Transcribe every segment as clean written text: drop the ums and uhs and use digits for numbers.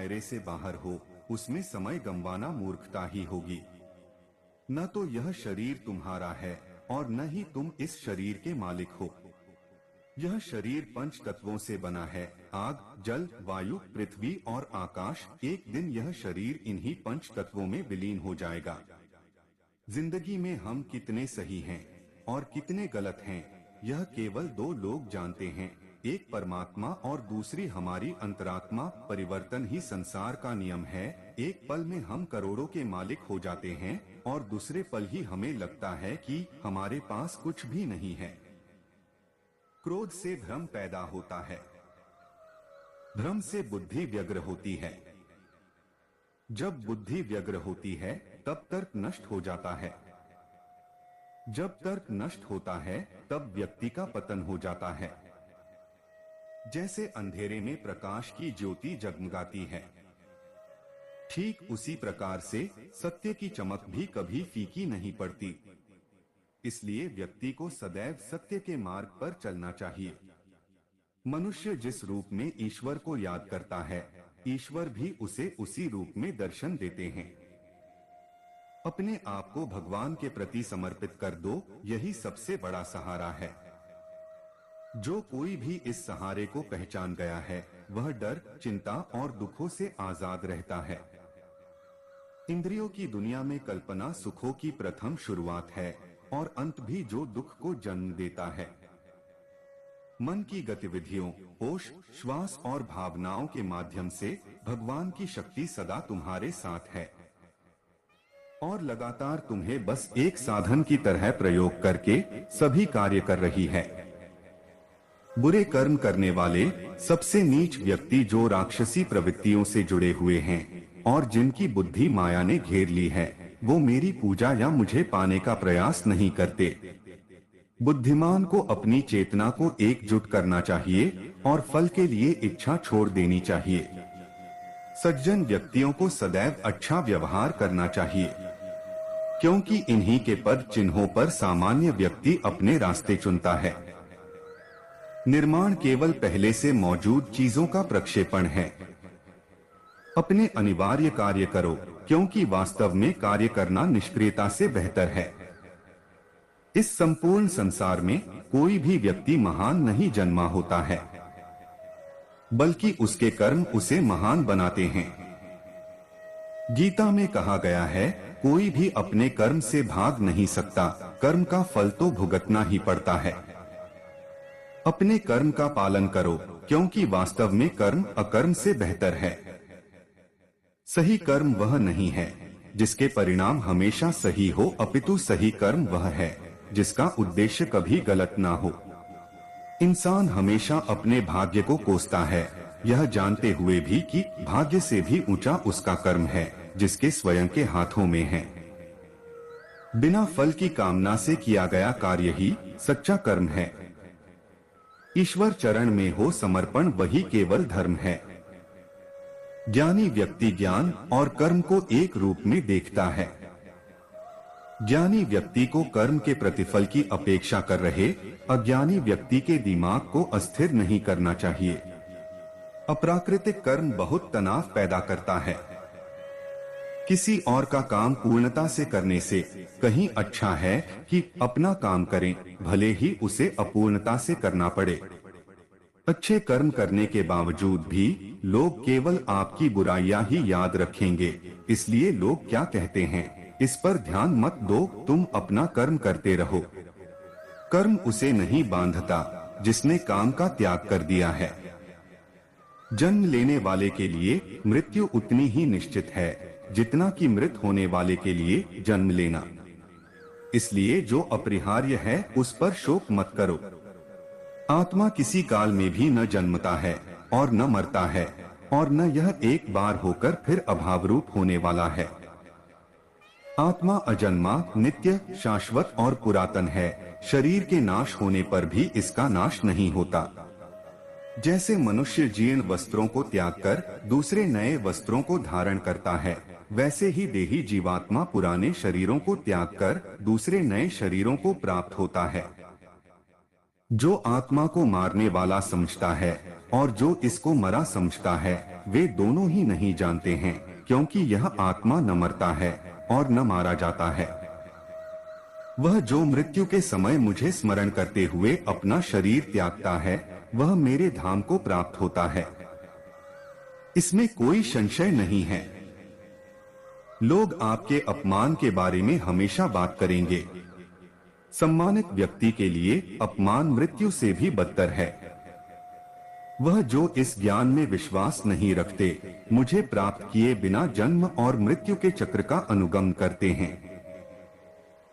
दायरे से बाहर हो, उसमें समय गंवाना मूर्खता ही होगी। न तो यह शरीर तुम्हारा है और न ही तुम इस शरीर के मालिक हो। यह शरीर पंच तत्वों से बना है, आग, जल, वायु, पृथ्वी और आकाश। एक दिन यह शरीर इन्हीं पंच तत्वों में विलीन हो जाएगा। जिंदगी में हम कितने सही हैं और कितने गलत हैं, यह केवल दो लोग जानते हैं, एक परमात्मा और दूसरी हमारी अंतरात्मा। परिवर्तन ही संसार का नियम है। एक पल में हम करोड़ों के मालिक हो जाते हैं और दूसरे पल ही हमें लगता है कि हमारे पास कुछ भी नहीं है। क्रोध से भ्रम पैदा होता है, भ्रम से बुद्धि व्यग्र होती है। जब बुद्धि व्यग्र होती है तब तर्क नष्ट हो जाता है। जब तर्क नष्ट होता है तब व्यक्ति का पतन हो जाता है। जैसे अंधेरे में प्रकाश की ज्योति जगमगाती है, ठीक उसी प्रकार से सत्य की चमक भी कभी फीकी नहीं पड़ती। इसलिए व्यक्ति को सदैव सत्य के मार्ग पर चलना चाहिए। मनुष्य जिस रूप में ईश्वर को याद करता है, ईश्वर भी उसे उसी रूप में दर्शन देते हैं। अपने आप को भगवान के प्रति समर्पित कर दो, यही सबसे बड़ा सहारा है। जो कोई भी इस सहारे को पहचान गया है, वह डर, चिंता और दुखों से आजाद रहता है। इंद्रियों की दुनिया में कल्पना सुखों की प्रथम शुरुआत है और अंत भी जो दुख को जन्म देता है। मन की गतिविधियों, होश, श्वास और भावनाओं के माध्यम से भगवान की शक्ति सदा तुम्हारे साथ है और लगातार तुम्हें बस एक साधन की तरह प्रयोग करके सभी कार्य कर रही है। बुरे कर्म करने वाले सबसे नीच व्यक्ति जो राक्षसी प्रवृत्तियों से जुड़े हुए हैं और जिनकी बुद्धि माया ने घेर ली है, वो मेरी पूजा या मुझे पाने का प्रयास नहीं करते। बुद्धिमान को अपनी चेतना को एकजुट करना चाहिए और फल के लिए इच्छा छोड़ देनी चाहिए। सज्जन व्यक्तियों को सदैव अच्छा व्यवहार करना चाहिए, क्योंकि इन्हीं के पद चिन्हों पर सामान्य व्यक्ति अपने रास्ते चुनता है। निर्माण केवल पहले से मौजूद चीजों का प्रक्षेपण है। अपने अनिवार्य कार्य करो, क्योंकि वास्तव में कार्य करना निष्क्रियता से बेहतर है। इस संपूर्ण संसार में कोई भी व्यक्ति महान नहीं जन्मा होता है, बल्कि उसके कर्म उसे महान बनाते हैं। गीता में कहा गया है, कोई भी अपने कर्म से भाग नहीं सकता, कर्म का फल तो भुगतना ही पड़ता है। अपने कर्म का पालन करो, क्योंकि वास्तव में कर्म अकर्म से बेहतर है। सही कर्म वह नहीं है जिसके परिणाम हमेशा सही हो, अपितु सही कर्म वह है जिसका उद्देश्य कभी गलत ना हो। इंसान हमेशा अपने भाग्य को कोसता है, यह जानते हुए भी कि भाग्य से भी ऊंचा उसका कर्म है जिसके स्वयं के हाथों में है। बिना फल की कामना से किया गया कार्य ही सच्चा कर्म है। ईश्वर चरण में हो समर्पण वही केवल धर्म है। ज्ञानी व्यक्ति ज्ञान और कर्म को एक रूप में देखता है। ज्ञानी व्यक्ति को कर्म के प्रतिफल की अपेक्षा कर रहे अज्ञानी व्यक्ति के दिमाग को अस्थिर नहीं करना चाहिए। अप्राकृतिक कर्म बहुत तनाव पैदा करता है। किसी और का काम पूर्णता से करने से कहीं अच्छा है कि अपना काम करें, भले ही उसे अपूर्णता से करना पड़े। अच्छे कर्म करने के बावजूद भी लोग केवल आपकी बुराइयां ही याद रखेंगे, इसलिए लोग क्या कहते हैं इस पर ध्यान मत दो, तुम अपना कर्म करते रहो। कर्म उसे नहीं बांधता जिसने काम का त्याग कर दिया है। जन्म लेने वाले के लिए मृत्यु उतनी ही निश्चित है जितना कि मृत होने वाले के लिए जन्म लेना। इसलिए जो अपरिहार्य है उस पर शोक मत करो। आत्मा किसी काल में भी न जन्मता है और न मरता है, और न यह एक बार होकर फिर अभाव रूप होने वाला है। आत्मा अजन्मा, नित्य, शाश्वत और पुरातन है। शरीर के नाश होने पर भी इसका नाश नहीं होता। जैसे मनुष्य जीर्ण वस्त्रों को त्याग कर दूसरे नए वस्त्रों को धारण करता है, वैसे ही देही जीवात्मा पुराने शरीरों को त्याग कर दूसरे नए शरीरों को प्राप्त होता है। जो आत्मा को मारने वाला समझता है और जो इसको मरा समझता है वे दोनों ही नहीं जानते हैं, क्योंकि यह आत्मा न मरता है और न मारा जाता है। वह जो मृत्यु के समय मुझे स्मरण करते हुए अपना शरीर त्यागता है वह मेरे धाम को प्राप्त होता है, इसमें कोई संशय नहीं है। लोग आपके अपमान के बारे में हमेशा बात करेंगे। सम्मानित व्यक्ति के लिए अपमान मृत्यु से भी बदतर है। वह जो इस ज्ञान में विश्वास नहीं रखते, मुझे प्राप्त किए बिना जन्म और मृत्यु के चक्र का अनुगमन करते हैं।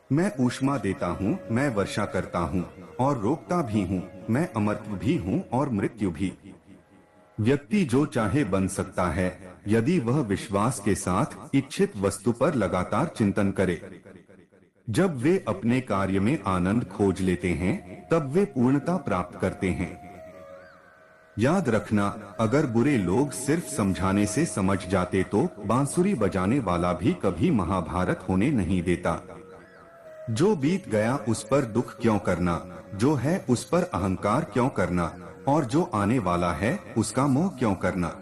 मैं ऊष्मा देता हूँ, मैं वर्षा करता हूँ और रोकता भी हूँ, मैं अमरत्व भी हूँ और मृत्यु भी। व्यक्ति जो चाहे बन सकता है यदि वह विश्वास के साथ इच्छित वस्तु पर लगातार चिंतन करे। जब वे अपने कार्य में आनंद खोज लेते हैं तब वे पूर्णता प्राप्त करते हैं। याद रखना, अगर बुरे लोग सिर्फ समझाने से समझ जाते तो बांसुरी बजाने वाला भी कभी महाभारत होने नहीं देता। जो बीत गया उस पर दुख क्यों करना, जो है उस पर अहंकार क्यों करना, और जो आने वाला है उसका मोह क्यों करना।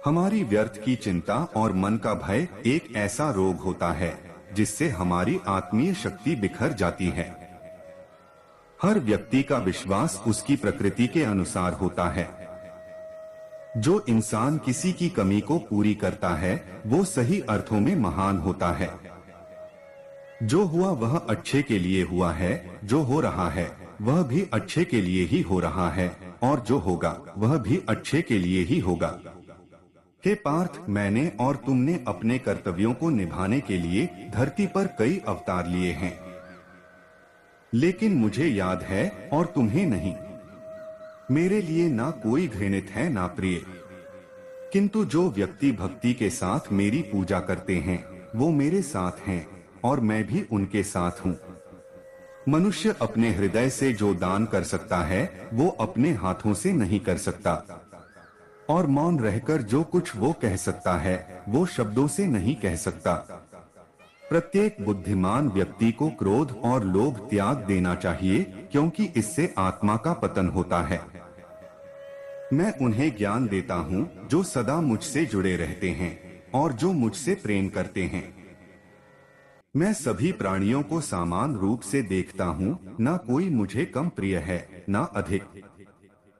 हमारी व्यर्थ की चिंता और मन का भय एक ऐसा रोग होता है जिससे हमारी आत्मीय शक्ति बिखर जाती है। हर व्यक्ति का विश्वास उसकी प्रकृति के अनुसार होता है। जो इंसान किसी की कमी को पूरी करता है वो सही अर्थों में महान होता है। जो हुआ वह अच्छे के लिए हुआ है, जो हो रहा है वह भी अच्छे के लिए ही हो रहा है, और जो होगा वह भी अच्छे के लिए ही होगा। हे पार्थ, मैंने और तुमने अपने कर्तव्यों को निभाने के लिए धरती पर कई अवतार लिए हैं, लेकिन मुझे याद है और तुम्हें नहीं। मेरे लिए ना कोई घृणित है ना प्रिय, किंतु जो व्यक्ति भक्ति के साथ मेरी पूजा करते हैं वो मेरे साथ हैं और मैं भी उनके साथ हूँ। मनुष्य अपने हृदय से जो दान कर सकता है वो अपने हाथों से नहीं कर सकता, और मौन रहकर जो कुछ वो कह सकता है वो शब्दों से नहीं कह सकता। प्रत्येक बुद्धिमान व्यक्ति को क्रोध और लोभ त्याग देना चाहिए, क्योंकि इससे आत्मा का पतन होता है। मैं उन्हें ज्ञान देता हूँ जो सदा मुझसे जुड़े रहते हैं और जो मुझसे प्रेम करते हैं। मैं सभी प्राणियों को समान रूप से देखता हूँ, ना कोई मुझे कम प्रिय है ना अधिक,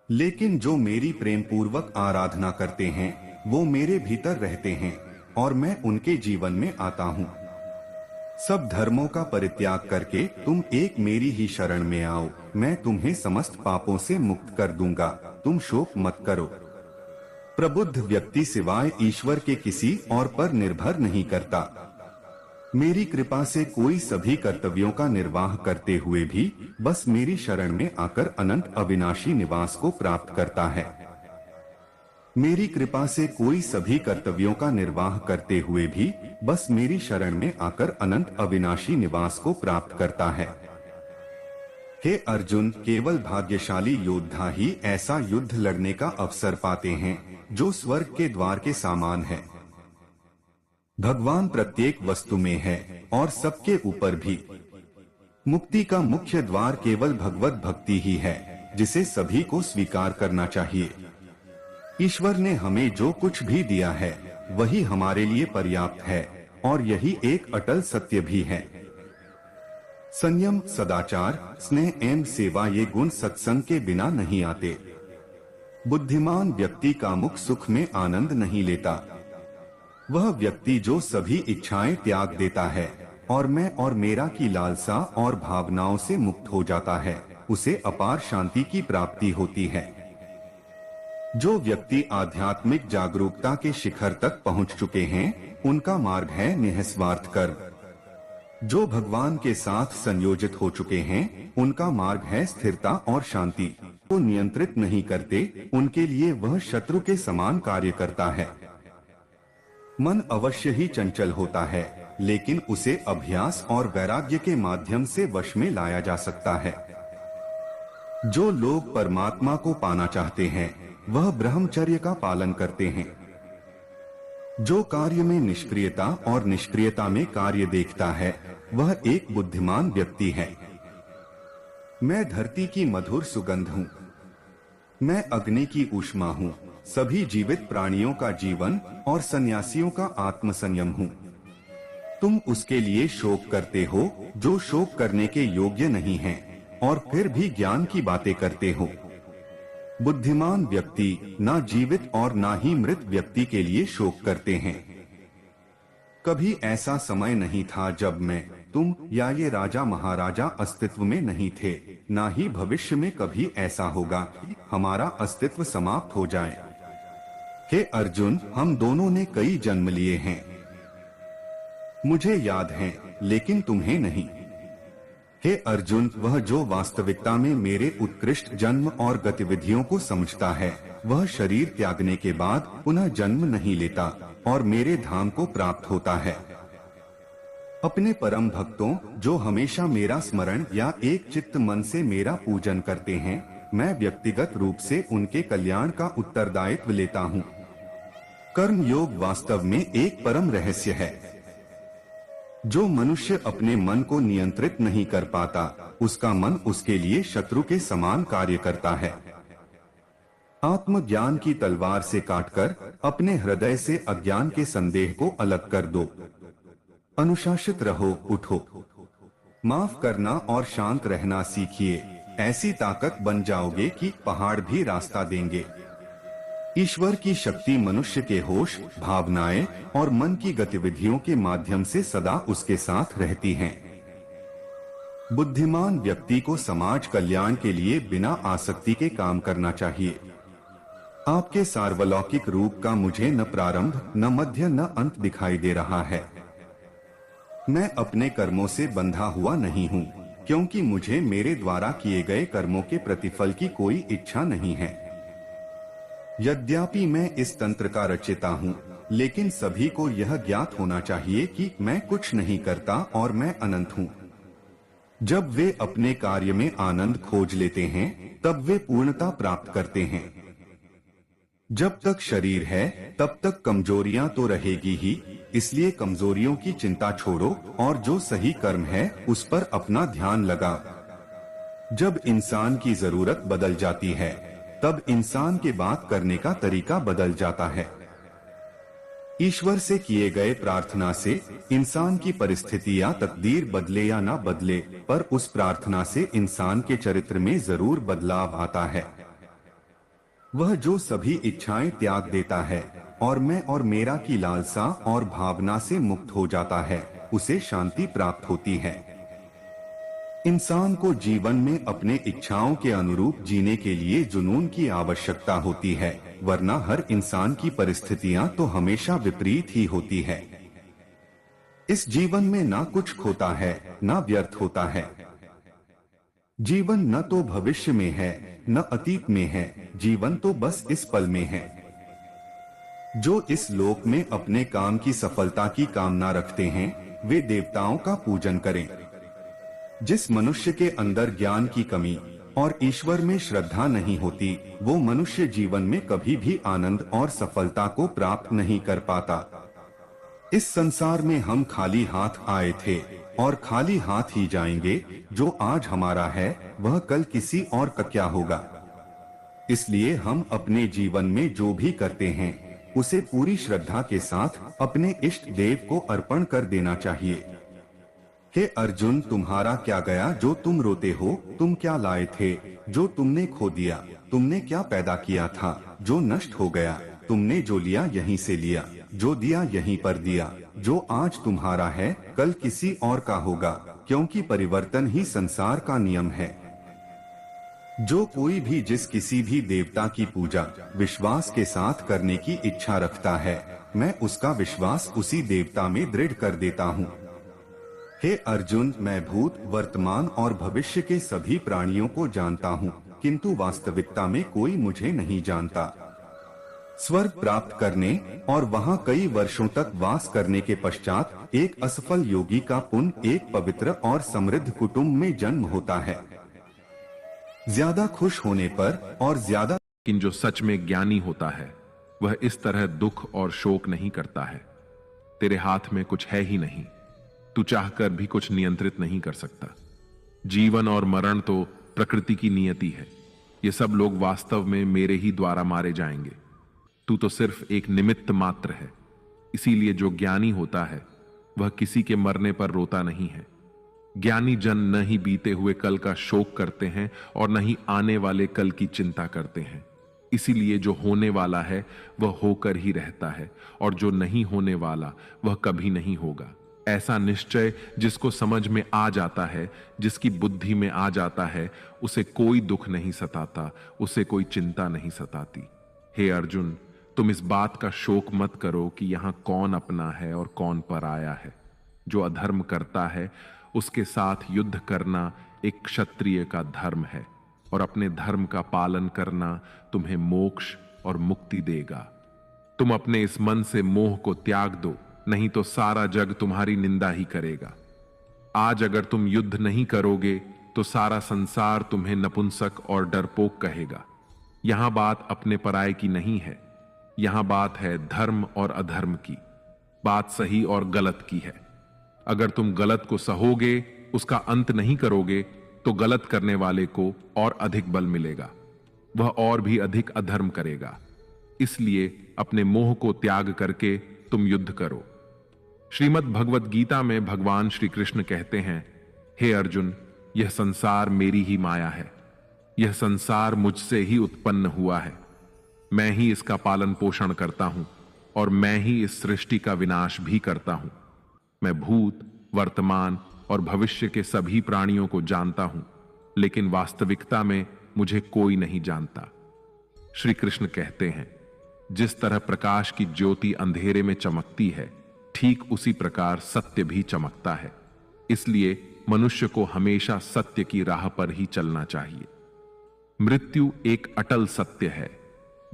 लेकिन जो मेरी प्रेम पूर्वक आराधना करते हैं वो मेरे भीतर रहते हैं और मैं उनके जीवन में आता हूँ। सब धर्मों का परित्याग करके तुम एक मेरी ही शरण में आओ, मैं तुम्हें समस्त पापों से मुक्त कर दूंगा, तुम शोक मत करो। प्रबुद्ध व्यक्ति सिवाय ईश्वर के किसी और पर निर्भर नहीं करता। मेरी कृपा से कोई सभी कर्तव्यों का निर्वाह करते हुए भी बस मेरी शरण में आकर अनंत अविनाशी निवास को प्राप्त करता है। मेरी कृपा से कोई सभी कर्तव्यों का निर्वाह करते हुए भी बस मेरी शरण में आकर अनंत अविनाशी निवास को प्राप्त करता है। हे अर्जुन, केवल भाग्यशाली योद्धा ही ऐसा युद्ध लड़ने का अवसर पाते हैं जो स्वर्ग के द्वार के समान है। भगवान प्रत्येक वस्तु में है और सबके ऊपर भी। मुक्ति का मुख्य द्वार केवल भगवत भक्ति ही है, जिसे सभी को स्वीकार करना चाहिए। ईश्वर ने हमें जो कुछ भी दिया है वही हमारे लिए पर्याप्त है, और यही एक अटल सत्य भी है। संयम, सदाचार, स्नेह एवं सेवा ये गुण सत्संग के बिना नहीं आते। बुद्धिमान व्यक्ति का मुख सुख में आनंद नहीं लेता। वह व्यक्ति जो सभी इच्छाएं त्याग देता है और मैं और मेरा की लालसा और भावनाओं से मुक्त हो जाता है, उसे अपार शांति की प्राप्ति होती है। जो व्यक्ति आध्यात्मिक जागरूकता के शिखर तक पहुंच चुके हैं उनका मार्ग है निःस्वार्थ कर्म। जो भगवान के साथ संयोजित हो चुके हैं उनका मार्ग है स्थिरता और शांति। वो नियंत्रित नहीं करते, उनके लिए वह शत्रु के समान कार्य करता है। मन अवश्य ही चंचल होता है, लेकिन उसे अभ्यास और वैराग्य के माध्यम से वश में लाया जा सकता है। जो लोग परमात्मा को पाना चाहते हैं वह ब्रह्मचर्य का पालन करते हैं। जो कार्य में निष्क्रियता और निष्क्रियता में कार्य देखता है वह एक बुद्धिमान व्यक्ति है। मैं धरती की मधुर सुगंध हूँ। मैं अग्नि की ऊष्मा हूँ, सभी जीवित प्राणियों का जीवन और सन्यासियों का आत्मसंयम हूँ। तुम उसके लिए शोक करते हो जो शोक करने के योग्य नहीं है, और फिर भी ज्ञान की बातें करते हो। बुद्धिमान व्यक्ति ना जीवित और ना ही मृत व्यक्ति के लिए शोक करते हैं। कभी ऐसा समय नहीं था जब मैं, तुम या ये राजा महाराजा अस्तित्व में नहीं थे, ना ही भविष्य में कभी ऐसा होगा कि हमारा अस्तित्व समाप्त हो जाए। हे अर्जुन, हम दोनों ने कई जन्म लिए हैं। मुझे याद है, लेकिन तुम्हें नहीं। हे अर्जुन, वह जो वास्तविकता में मेरे उत्कृष्ट जन्म और गतिविधियों को समझता है, वह शरीर त्यागने के बाद पुनः जन्म नहीं लेता और मेरे धाम को प्राप्त होता है। अपने परम भक्तों जो हमेशा मेरा स्मरण या एक चित्त मन से मेरा पूजन करते हैं, मैं व्यक्तिगत रूप से उनके कल्याण का उत्तरदायित्व लेता हूँ। कर्म योग वास्तव में एक परम रहस्य है। जो मनुष्य अपने मन को नियंत्रित नहीं कर पाता, उसका मन उसके लिए शत्रु के समान कार्य करता है। आत्मज्ञान की तलवार से काटकर अपने हृदय से अज्ञान के संदेह को अलग कर दो। अनुशासित रहो, उठो, माफ करना और शांत रहना सीखिए। ऐसी ताकत बन जाओगे कि पहाड़ भी रास्ता देंगे। ईश्वर की शक्ति मनुष्य के होश, भावनाएं और मन की गतिविधियों के माध्यम से सदा उसके साथ रहती हैं। बुद्धिमान व्यक्ति को समाज कल्याण के लिए बिना आसक्ति के काम करना चाहिए। आपके सार्वलौकिक रूप का मुझे न प्रारंभ, न मध्य, न अंत दिखाई दे रहा है। मैं अपने कर्मों से बंधा हुआ नहीं हूँ, क्योंकि मुझे मेरे द्वारा किए गए कर्मों के प्रतिफल की कोई इच्छा नहीं है। यद्यपि मैं इस तंत्र का रचयिता हूँ, लेकिन सभी को यह ज्ञात होना चाहिए कि मैं कुछ नहीं करता और मैं अनंत हूँ। जब वे अपने कार्य में आनंद खोज लेते हैं, तब वे पूर्णता प्राप्त करते हैं। जब तक शरीर है, तब तक कमजोरियां तो रहेगी ही, इसलिए कमजोरियों की चिंता छोड़ो और जो सही कर्म है उस पर अपना ध्यान लगाओ। जब इंसान की जरूरत बदल जाती है, तब इंसान के बात करने का तरीका बदल जाता है। ईश्वर से किए गए प्रार्थना से इंसान की परिस्थिति या तकदीर बदले या ना बदले, पर उस प्रार्थना से इंसान के चरित्र में जरूर बदलाव आता है। वह जो सभी इच्छाएं त्याग देता है और मैं और मेरा की लालसा और भावना से मुक्त हो जाता है, उसे शांति प्राप्त होती है। इंसान को जीवन में अपने इच्छाओं के अनुरूप जीने के लिए जुनून की आवश्यकता होती है, वरना हर इंसान की परिस्थितियां तो हमेशा विपरीत ही होती है। इस जीवन में ना कुछ खोता है, ना व्यर्थ होता है। जीवन न तो भविष्य में है, न अतीत में है, जीवन तो बस इस पल में है। जो इस लोक में अपने काम की सफलता की कामना रखते हैं, वे देवताओं का पूजन करें। जिस मनुष्य के अंदर ज्ञान की कमी और ईश्वर में श्रद्धा नहीं होती, वो मनुष्य जीवन में कभी भी आनंद और सफलता को प्राप्त नहीं कर पाता। इस संसार में हम खाली हाथ आए थे और खाली हाथ ही जाएंगे। जो आज हमारा है, वह कल किसी और का क्या होगा। इसलिए हम अपने जीवन में जो भी करते हैं, उसे पूरी श्रद्धा के साथ अपने इष्ट देव को अर्पण कर देना चाहिए। हे अर्जुन, तुम्हारा क्या गया जो तुम रोते हो? तुम क्या लाए थे जो तुमने खो दिया? तुमने क्या पैदा किया था जो नष्ट हो गया? तुमने जो लिया यहीं से लिया, जो दिया यहीं पर दिया। जो आज तुम्हारा है, कल किसी और का होगा, क्योंकि परिवर्तन ही संसार का नियम है। जो कोई भी जिस किसी भी देवता की पूजा विश्वास के साथ करने की इच्छा रखता है, मैं उसका विश्वास उसी देवता में दृढ़ कर देता हूँ। हे अर्जुन, मैं भूत, वर्तमान और भविष्य के सभी प्राणियों को जानता हूँ, किंतु वास्तविकता में कोई मुझे नहीं जानता। स्वर्ग प्राप्त करने और वहाँ कई वर्षों तक वास करने के पश्चात एक असफल योगी का पुण्य एक पवित्र और समृद्ध कुटुंब में जन्म होता है। ज्यादा खुश होने पर और ज्यादा, लेकिन जो सच में ज्ञानी होता है, वह इस तरह दुख और शोक नहीं करता है। तेरे हाथ में कुछ है ही नहीं, तू चाहकर भी कुछ नियंत्रित नहीं कर सकता। जीवन और मरण तो प्रकृति की नियति है, ये सब लोग वास्तव में मेरे ही द्वारा मारे जाएंगे। तू तो सिर्फ एक निमित्त मात्र है। इसीलिए जो ज्ञानी होता है वह किसी के मरने पर रोता नहीं है। ज्ञानी जन न ही बीते हुए कल का शोक करते हैं और न ही आने वाले कल की चिंता करते हैं। इसीलिए जो होने वाला है वह होकर ही रहता है, और जो नहीं होने वाला वह कभी नहीं होगा। ऐसा निश्चय जिसको समझ में आ जाता है, जिसकी बुद्धि में आ जाता है, उसे कोई दुख नहीं सताता, उसे कोई चिंता नहीं सताती। हे अर्जुन, तुम इस बात का शोक मत करो कि यहां कौन अपना है और कौन पराया है। जो अधर्म करता है उसके साथ युद्ध करना एक क्षत्रिय का धर्म है, और अपने धर्म का पालन करना तुम्हें मोक्ष और मुक्ति देगा। तुम अपने इस मन से मोह को त्याग दो, नहीं तो सारा जग तुम्हारी निंदा ही करेगा। आज अगर तुम युद्ध नहीं करोगे तो सारा संसार तुम्हें नपुंसक और डरपोक कहेगा। यहां बात अपने पराये की नहीं है, यहां बात है धर्म और अधर्म की। बात सही और गलत की है। अगर तुम गलत को सहोगे, उसका अंत नहीं करोगे, तो गलत करने वाले को और अधिक बल मिलेगा, वह और भी अधिक अधर्म करेगा। इसलिए अपने मोह को त्याग करके तुम युद्ध करो। श्रीमद् भगवत गीता में भगवान श्री कृष्ण कहते हैं, हे अर्जुन, यह संसार मेरी ही माया है। यह संसार मुझसे ही उत्पन्न हुआ है। मैं ही इसका पालन पोषण करता हूं, और मैं ही इस सृष्टि का विनाश भी करता हूं। मैं भूत, वर्तमान और भविष्य के सभी प्राणियों को जानता हूं, लेकिन वास्तविकता में मुझे कोई नहीं जानता। श्री कृष्ण कहते हैं, जिस तरह प्रकाश की ज्योति अंधेरे में चमकती है, ठीक उसी प्रकार सत्य भी चमकता है। इसलिए मनुष्य को हमेशा सत्य की राह पर ही चलना चाहिए। मृत्यु एक अटल सत्य है,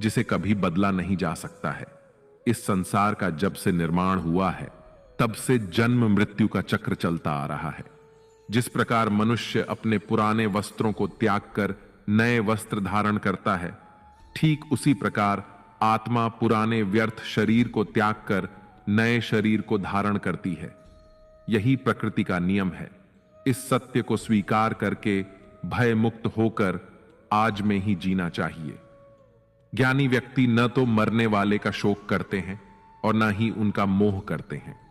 जिसे कभी बदला नहीं जा सकता है। इस संसार का जब से निर्माण हुआ है, तब से जन्म मृत्यु का चक्र चलता आ रहा है। जिस प्रकार मनुष्य अपने पुराने वस्त्रों को त्याग कर नए वस्त्र धारण करता है, ठीक उसी प्रकार आत्मा पुराने व्यर्थ शरीर को त्याग कर नए शरीर को धारण करती है। यही प्रकृति का नियम है। इस सत्य को स्वीकार करके भय मुक्त होकर आज में ही जीना चाहिए। ज्ञानी व्यक्ति न तो मरने वाले का शोक करते हैं और न ही उनका मोह करते हैं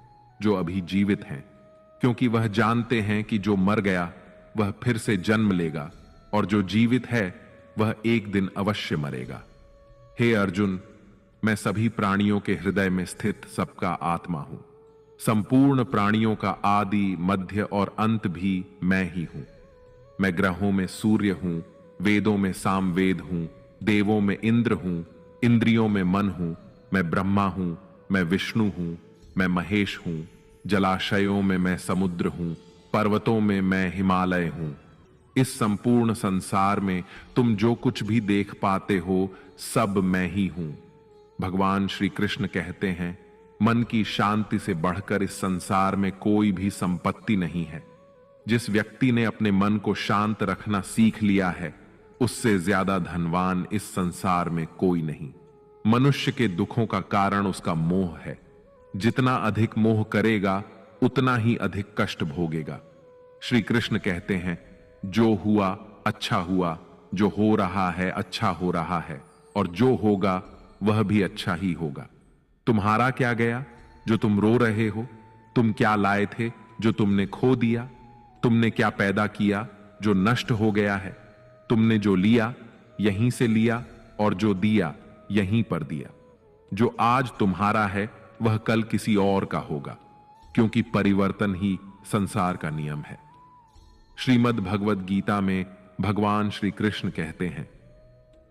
जो अभी जीवित हैं, क्योंकि वह जानते हैं कि जो मर गया वह फिर से जन्म लेगा, और जो जीवित है वह एक दिन अवश्य मरेगा। हे अर्जुन, मैं सभी प्राणियों के हृदय में स्थित सबका आत्मा हूं। संपूर्ण प्राणियों का आदि, मध्य और अंत भी मैं ही हूं। मैं ग्रहों में सूर्य हूं, वेदों में सामवेद हूं, देवों में इंद्र हूं, इंद्रियों में मन हूं। मैं ब्रह्मा हूं, मैं विष्णु हूं, मैं महेश हूं। जलाशयों में मैं समुद्र हूं, पर्वतों में मैं हिमालय हूं। इस संपूर्ण संसार में तुम जो कुछ भी देख पाते हो, सब मैं ही हूं। भगवान श्री कृष्ण कहते हैं, मन की शांति से बढ़कर इस संसार में कोई भी संपत्ति नहीं है। जिस व्यक्ति ने अपने मन को शांत रखना सीख लिया है, उससे ज्यादा धनवान इस संसार में कोई नहीं। मनुष्य के दुखों का कारण उसका मोह है। जितना अधिक मोह करेगा, उतना ही अधिक कष्ट भोगेगा। श्री कृष्ण कहते हैं, जो हुआ अच्छा हुआ, जो हो रहा है अच्छा हो रहा है, और जो होगा वह भी अच्छा ही होगा। तुम्हारा क्या गया जो तुम रो रहे हो? तुम क्या लाए थे जो तुमने खो दिया? तुमने क्या पैदा किया जो नष्ट हो गया है? तुमने जो लिया यहीं से लिया, और जो दिया यहीं पर दिया। जो आज तुम्हारा है वह कल किसी और का होगा, क्योंकि परिवर्तन ही संसार का नियम है। श्रीमद् भगवत गीता में भगवान श्री कृष्ण कहते हैं,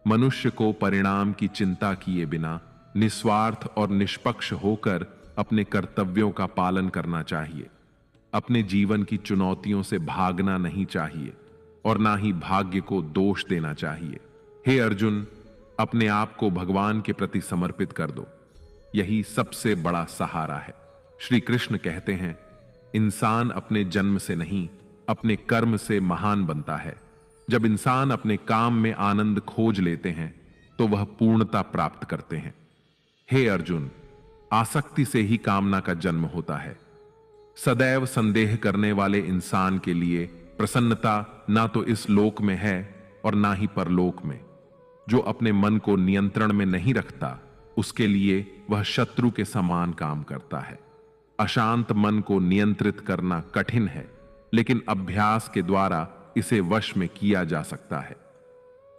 मनुष्य को परिणाम की चिंता किए बिना निस्वार्थ और निष्पक्ष होकर अपने कर्तव्यों का पालन करना चाहिए। अपने जीवन की चुनौतियों से भागना नहीं चाहिए, और ना ही भाग्य को दोष देना चाहिए। हे अर्जुन, अपने आप को भगवान के प्रति समर्पित कर दो। यही सबसे बड़ा सहारा है। श्री कृष्ण कहते हैं, इंसान अपने जन्म से नहीं, अपने कर्म से महान बनता है। जब इंसान अपने काम में आनंद खोज लेते हैं, तो वह पूर्णता प्राप्त करते हैं। हे अर्जुन, आसक्ति से ही कामना का जन्म होता है। सदैव संदेह करने वाले इंसान के लिए प्रसन्नता ना तो इस लोक में है और ना ही परलोक में। जो अपने मन को नियंत्रण में नहीं रखता, उसके लिए वह शत्रु के समान काम करता है। अशांत मन को नियंत्रित करना कठिन है, लेकिन अभ्यास के द्वारा इसे वश में किया जा सकता है।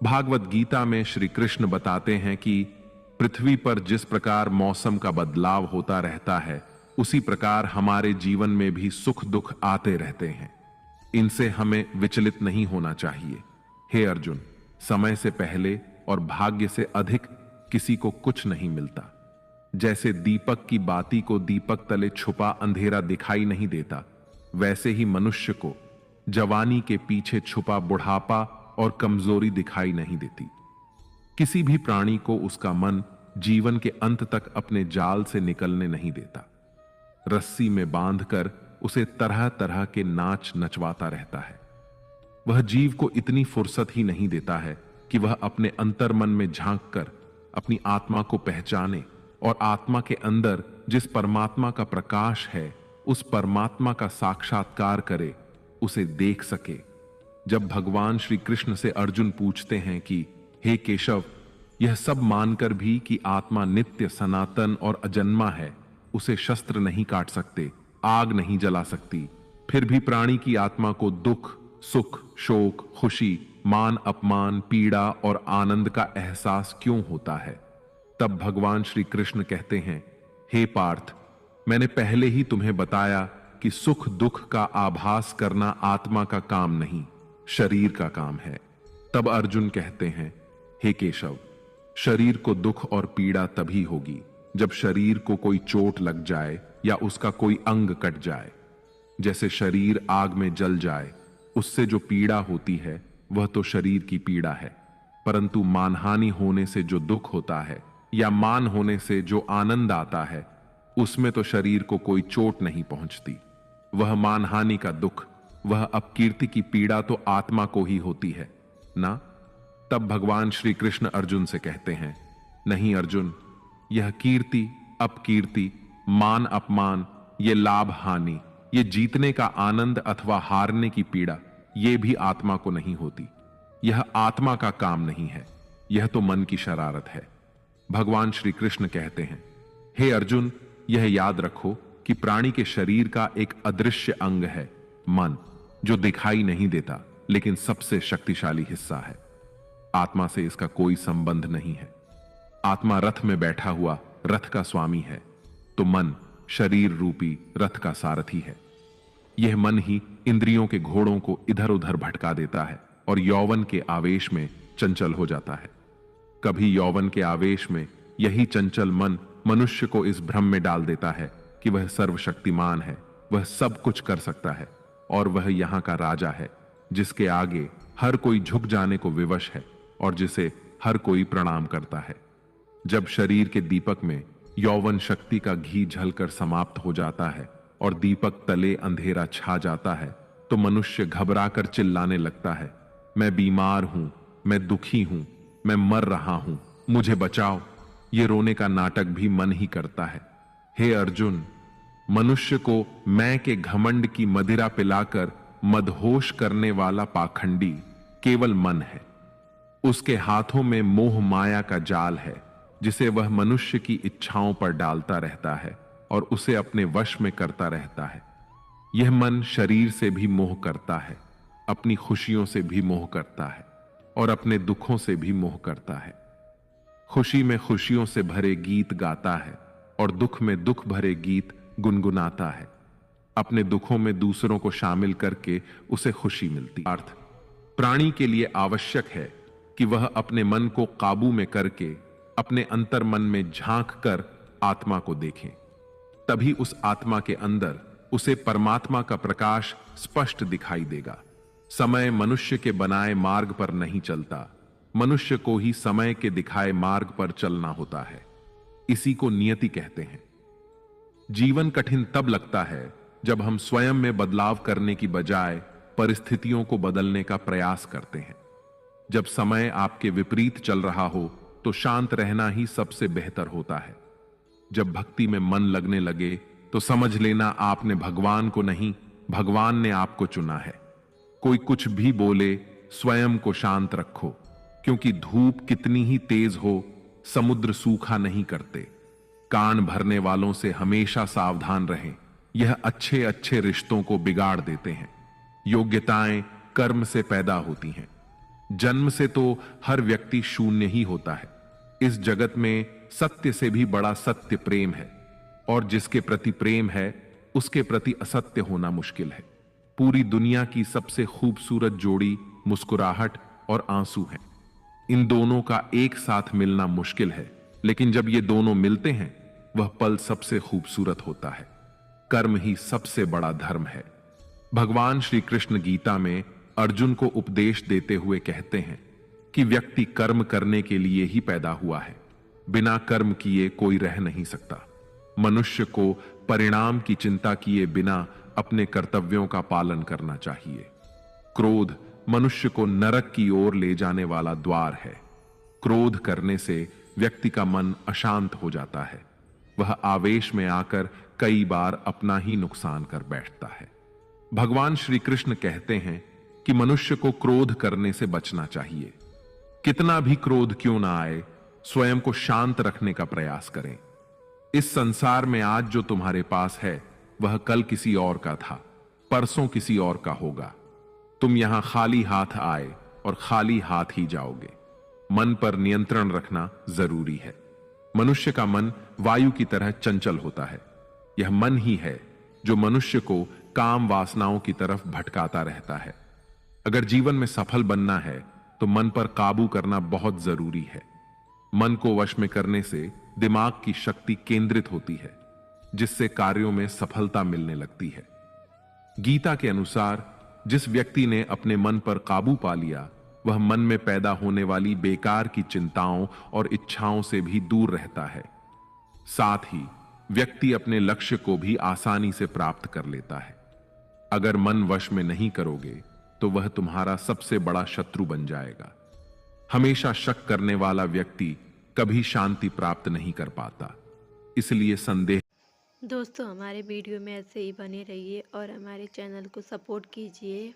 भागवत गीता में श्री कृष्ण बताते हैं कि पृथ्वी पर जिस प्रकार मौसम का बदलाव होता रहता है, उसी प्रकार हमारे जीवन में भी सुख दुख आते रहते हैं। इनसे हमें विचलित नहीं होना चाहिए। हे अर्जुन, समय से पहले और भाग्य से अधिक किसी को कुछ नहीं मिलता। जैसे दीपक की बाती को दीपक तले छुपा अंधेरा दिखाई नहीं देता, वैसे ही मनुष्य को जवानी के पीछे छुपा बुढ़ापा और कमजोरी दिखाई नहीं देती। किसी भी प्राणी को उसका मन जीवन के अंत तक अपने जाल से निकलने नहीं देता। रस्सी में बांधकर उसे तरह तरह के नाच नचवाता रहता है। वह जीव को इतनी फुर्सत ही नहीं देता है कि वह अपने अंतर्मन में झांक कर अपनी आत्मा को पहचाने और आत्मा के अंदर जिस परमात्मा का प्रकाश है, उस परमात्मा का साक्षात्कार करे, उसे देख सके। जब भगवान श्री कृष्ण से अर्जुन पूछते हैं कि हे केशव, यह सब मानकर भी कि आत्मा नित्य सनातन और अजन्मा है, उसे शस्त्र नहीं काट सकते, आग नहीं जला सकती, फिर भी प्राणी की आत्मा को दुख, सुख, शोक, खुशी, मान अपमान, पीड़ा और आनंद का एहसास क्यों होता है? तब भगवान श्री कृष्ण कहते हैं, हे पार्थ, मैंने पहले ही तुम्हें बताया कि सुख दुख का आभास करना आत्मा का काम नहीं, शरीर का काम है। तब अर्जुन कहते हैं, हे केशव, शरीर को दुख और पीड़ा तभी होगी जब शरीर को कोई चोट लग जाए या उसका कोई अंग कट जाए। जैसे शरीर आग में जल जाए, उससे जो पीड़ा होती है वह तो शरीर की पीड़ा है, परंतु मानहानि होने से जो दुख होता है या मान होने से जो आनंद आता है, उसमें तो शरीर को कोई चोट नहीं पहुंचती। वह मानहानि का दुख, वह अपकीर्ति की पीड़ा तो आत्मा को ही होती है ना। तब भगवान श्री कृष्ण अर्जुन से कहते हैं, नहीं अर्जुन, यह कीर्ति अपकीर्ति, मान अपमान, ये लाभ हानि, ये जीतने का आनंद अथवा हारने की पीड़ा, ये भी आत्मा को नहीं होती। यह आत्मा का काम नहीं है, यह तो मन की शरारत है। भगवान श्री कृष्ण कहते हैं, हे अर्जुन, यह याद रखो कि प्राणी के शरीर का एक अदृश्य अंग है, मन, जो दिखाई नहीं देता लेकिन सबसे शक्तिशाली हिस्सा है। आत्मा से इसका कोई संबंध नहीं है। आत्मा रथ में बैठा हुआ रथ का स्वामी है, तो मन शरीर रूपी रथ का सारथी है। यह मन ही इंद्रियों के घोड़ों को इधर उधर भटका देता है और यौवन के आवेश में चंचल हो जाता है। कभी यौवन के आवेश में यही चंचल मन मनुष्य को इस भ्रम में डाल देता है कि वह सर्वशक्तिमान है, वह सब कुछ कर सकता है और वह यहां का राजा है, जिसके आगे हर कोई झुक जाने को विवश है और जिसे हर कोई प्रणाम करता है। जब शरीर के दीपक में यौवन शक्ति का घी झलकर समाप्त हो जाता है और दीपक तले अंधेरा छा जाता है, तो मनुष्य घबराकर चिल्लाने लगता है, मैं बीमार हूं, मैं दुखी हूं, मैं मर रहा हूं, मुझे बचाओ। ये रोने का नाटक भी मन ही करता है। हे अर्जुन, मनुष्य को मैं के घमंड की मदिरा पिलाकर मदहोश करने वाला पाखंडी केवल मन है। उसके हाथों में मोह माया का जाल है, जिसे वह मनुष्य की इच्छाओं पर डालता रहता है और उसे अपने वश में करता रहता है। यह मन शरीर से भी मोह करता है, अपनी खुशियों से भी मोह करता है और अपने दुखों से भी मोह करता है। खुशी में खुशियों से भरे गीत गाता है और दुख में दुख भरे गीत गुनगुनाता है। अपने दुखों में दूसरों को शामिल करके उसे खुशी मिलती। अर्थ, प्राणी के लिए आवश्यक है कि वह अपने मन को काबू में करके अपने अंतर मन में झांक कर आत्मा को देखें। तभी उस आत्मा के अंदर उसे परमात्मा का प्रकाश स्पष्ट दिखाई देगा। समय मनुष्य के बनाए मार्ग पर नहीं चलता, मनुष्य को ही समय के दिखाए मार्ग पर चलना होता है। इसी को नियति कहते हैं। जीवन कठिन तब लगता है जब हम स्वयं में बदलाव करने की बजाय परिस्थितियों को बदलने का प्रयास करते हैं। जब समय आपके विपरीत चल रहा हो तो शांत रहना ही सबसे बेहतर होता है। जब भक्ति में मन लगने लगे तो समझ लेना आपने भगवान को नहीं, भगवान ने आपको चुना है। कोई कुछ भी बोले, स्वयं को शांत रखो, क्योंकि धूप कितनी ही तेज हो, समुद्र सूखा नहीं करते। कान भरने वालों से हमेशा सावधान रहें, यह अच्छे अच्छे रिश्तों को बिगाड़ देते हैं। योग्यताएं कर्म से पैदा होती हैं। जन्म से तो हर व्यक्ति शून्य ही होता है। इस जगत में सत्य से भी बड़ा सत्य प्रेम है, और जिसके प्रति प्रेम है उसके प्रति असत्य होना मुश्किल है। पूरी दुनिया की सबसे खूबसूरत जोड़ी मुस्कुराहट और आंसू है। इन दोनों का एक साथ मिलना मुश्किल है, लेकिन जब ये दोनों मिलते हैं वह पल सबसे खूबसूरत होता है। कर्म ही सबसे बड़ा धर्म है। भगवान श्री कृष्ण गीता में अर्जुन को उपदेश देते हुए कहते हैं कि व्यक्ति कर्म करने के लिए ही पैदा हुआ है। बिना कर्म किए कोई रह नहीं सकता। मनुष्य को परिणाम की चिंता किए बिना अपने कर्तव्यों का पालन करना चाहिए। क्रोध मनुष्य को नरक की ओर ले जाने वाला द्वार है। क्रोध करने से व्यक्ति का मन अशांत हो जाता है। वह आवेश में आकर कई बार अपना ही नुकसान कर बैठता है। भगवान श्री कृष्ण कहते हैं कि मनुष्य को क्रोध करने से बचना चाहिए। कितना भी क्रोध क्यों ना आए, स्वयं को शांत रखने का प्रयास करें। इस संसार में आज जो तुम्हारे पास है वह कल किसी और का था, परसों किसी और का होगा। तुम यहां खाली हाथ आए और खाली हाथ ही जाओगे। मन पर नियंत्रण रखना जरूरी है। मनुष्य का मन वायु की तरह चंचल होता है। यह मन ही है जो मनुष्य को काम वासनाओं की तरफ भटकाता रहता है। अगर जीवन में सफल बनना है तो मन पर काबू करना बहुत जरूरी है। मन को वश में करने से दिमाग की शक्ति केंद्रित होती है, जिससे कार्यों में सफलता मिलने लगती है। गीता के अनुसार जिस व्यक्ति ने अपने मन पर काबू पा लिया, वह मन में पैदा होने वाली बेकार की चिंताओं और इच्छाओं से भी दूर रहता है। साथ ही व्यक्ति अपने लक्ष्य को भी आसानी से प्राप्त कर लेता है। अगर मन वश में नहीं करोगे तो वह तुम्हारा सबसे बड़ा शत्रु बन जाएगा। हमेशा शक करने वाला व्यक्ति कभी शांति प्राप्त नहीं कर पाता। इसलिए संदेह। दोस्तों, हमारे वीडियो में ऐसे ही बने रहिए और हमारे चैनल को सपोर्ट कीजिए।